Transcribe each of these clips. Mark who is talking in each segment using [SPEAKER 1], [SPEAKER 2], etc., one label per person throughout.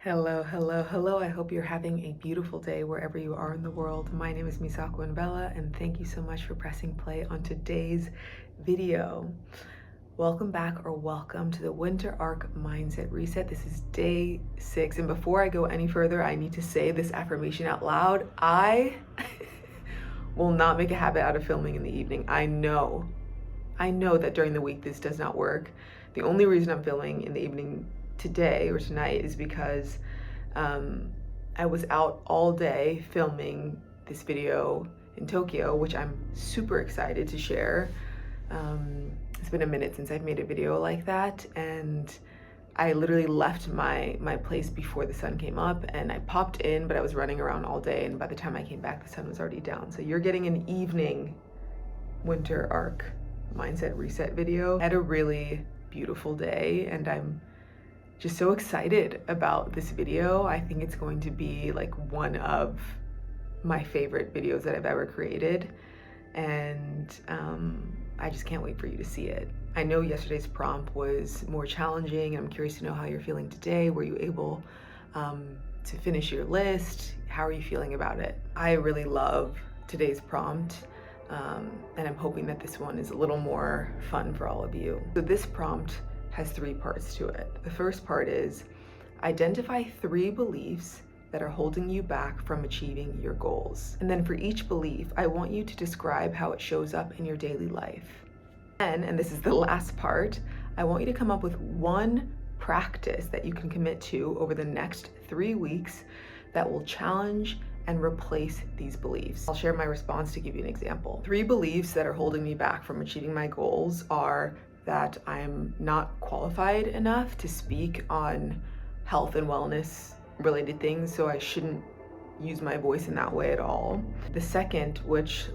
[SPEAKER 1] Hello, hello, hello. I hope you're having a beautiful day wherever you are in the world. My name is Misako Envela, and thank you so much for pressing play on today's video. Welcome back, or welcome to the Winter Arc Mindset Reset. This is day 6, and before I go any further, I need to say this affirmation out loud. I will not make a habit out of filming in the evening. I know that during the week this does not work. The only reason I'm filming in the evening today or tonight is because I was out all day filming this video in Tokyo, which I'm super excited to share. It's been a minute since I've made a video like that, and I literally left my place before the sun came up, and I popped in, but I was running around all day, and by the time I came back, the sun was already down. So you're getting an evening Winter Arc Mindset Reset video. I had a really beautiful day, and I'm just so excited about this video. I think it's going to be like one of my favorite videos that I've ever created, and I just can't wait for you to see it. I know yesterday's prompt was more challenging. I'm curious to know how you're feeling today. Were you able to finish your list? How are you feeling about it? I really love today's prompt. And I'm hoping that this one is a little more fun for all of you. So this prompt has 3 parts to it. The first part is identify 3 beliefs that are holding you back from achieving your goals. And then for each belief, I want you to describe how it shows up in your daily life. And this is the last part, I want you to come up with 1 practice that you can commit to over the next 3 weeks that will challenge and replace these beliefs. I'll share my response to give you an example. 3 beliefs that are holding me back from achieving my goals are that I'm not qualified enough to speak on health and wellness related things, so I shouldn't use my voice in that way at all. The second, which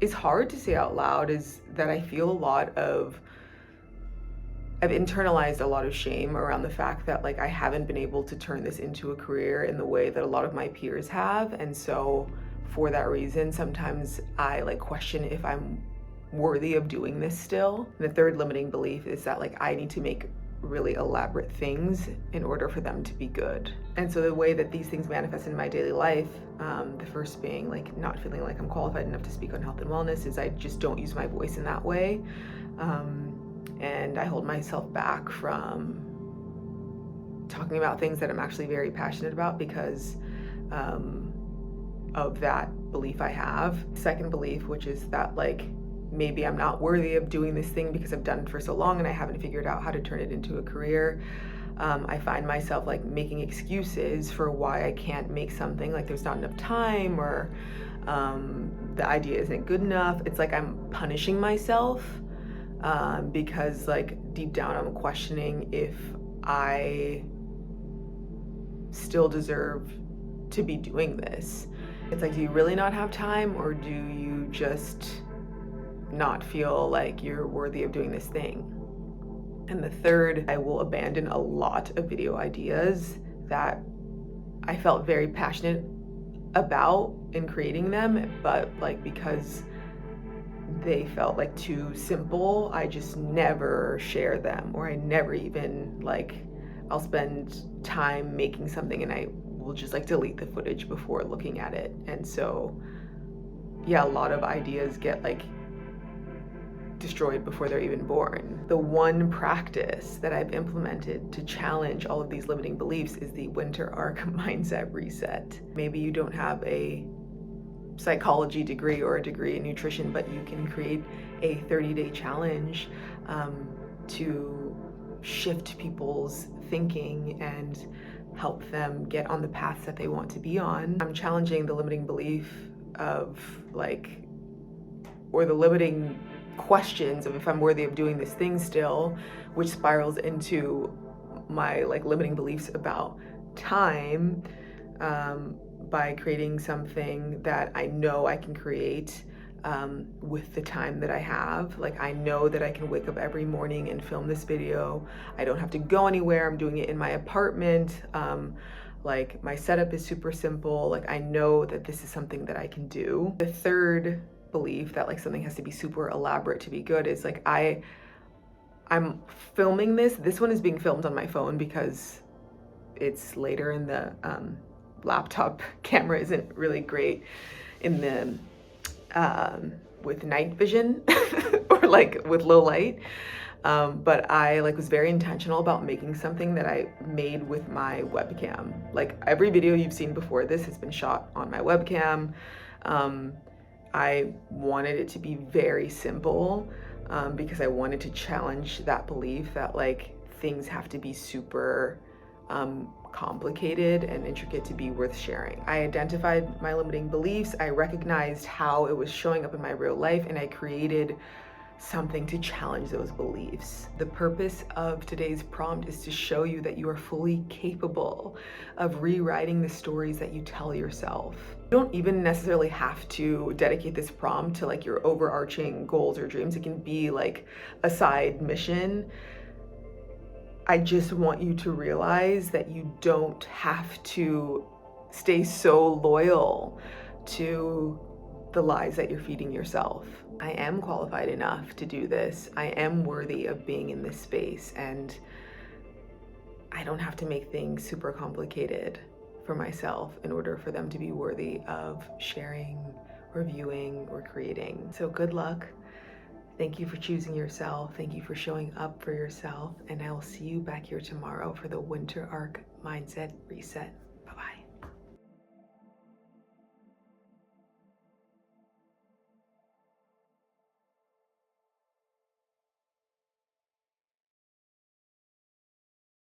[SPEAKER 1] is hard to say out loud, is that I've internalized a lot of shame around the fact that I haven't been able to turn this into a career in the way that a lot of my peers have. And so for that reason, sometimes I question if I'm worthy of doing this still. And the third limiting belief is that I need to make really elaborate things in order for them to be good. And so the way that these things manifest in my daily life, the first being not feeling like I'm qualified enough to speak on health and wellness, is I just don't use my voice in that way. And I hold myself back from talking about things that I'm actually very passionate about because of that belief I have. Second belief, which is that maybe I'm not worthy of doing this thing because I've done it for so long and I haven't figured out how to turn it into a career. I find myself making excuses for why I can't make something, there's not enough time, or the idea isn't good enough. It's I'm punishing myself because deep down I'm questioning if I still deserve to be doing this. It's do you really not have time, or do you just not feel like you're worthy of doing this thing? And the third, I will abandon a lot of video ideas that I felt very passionate about in creating them, but because they felt too simple, I just never share them, or I never even I'll spend time making something and I will just delete the footage before looking at it. And so yeah, a lot of ideas get destroyed before they're even born. The one practice that I've implemented to challenge all of these limiting beliefs is the Winter Arc Mindset Reset. Maybe you don't have a psychology degree or a degree in nutrition, but you can create a 30-day challenge to shift people's thinking and help them get on the paths that they want to be on. I'm challenging the limiting belief of or the limiting questions of if I'm worthy of doing this thing still, which spirals into my limiting beliefs about time, by creating something that I know I can create with the time that I have. I know that I can wake up every morning and film this video. I don't have to go anywhere. I'm doing it in my apartment. My setup is super simple. I know that this is something that I can do. The third belief that something has to be super elaborate to be good is I'm filming this. This one is being filmed on my phone because it's later and the laptop camera isn't really great in the with night vision or like with low light. But I like was very intentional about making something that I made with my webcam. Like every video you've seen before this has been shot on my webcam. I wanted it to be very simple because I wanted to challenge that belief that like things have to be super complicated and intricate to be worth sharing. I identified my limiting beliefs, I recognized how it was showing up in my real life, and I created something to challenge those beliefs. The purpose of today's prompt is to show you that you are fully capable of rewriting the stories that you tell yourself. You don't even necessarily have to dedicate this prompt to like your overarching goals or dreams. It can be like a side mission. I just want you to realize that you don't have to stay so loyal to the lies that you're feeding yourself. I am qualified enough to do this. I am worthy of being in this space, and I don't have to make things super complicated for myself in order for them to be worthy of sharing, reviewing, or creating. So good luck. Thank you for choosing yourself. Thank you for showing up for yourself. And I will see you back here tomorrow for the Winter Arc Mindset Reset.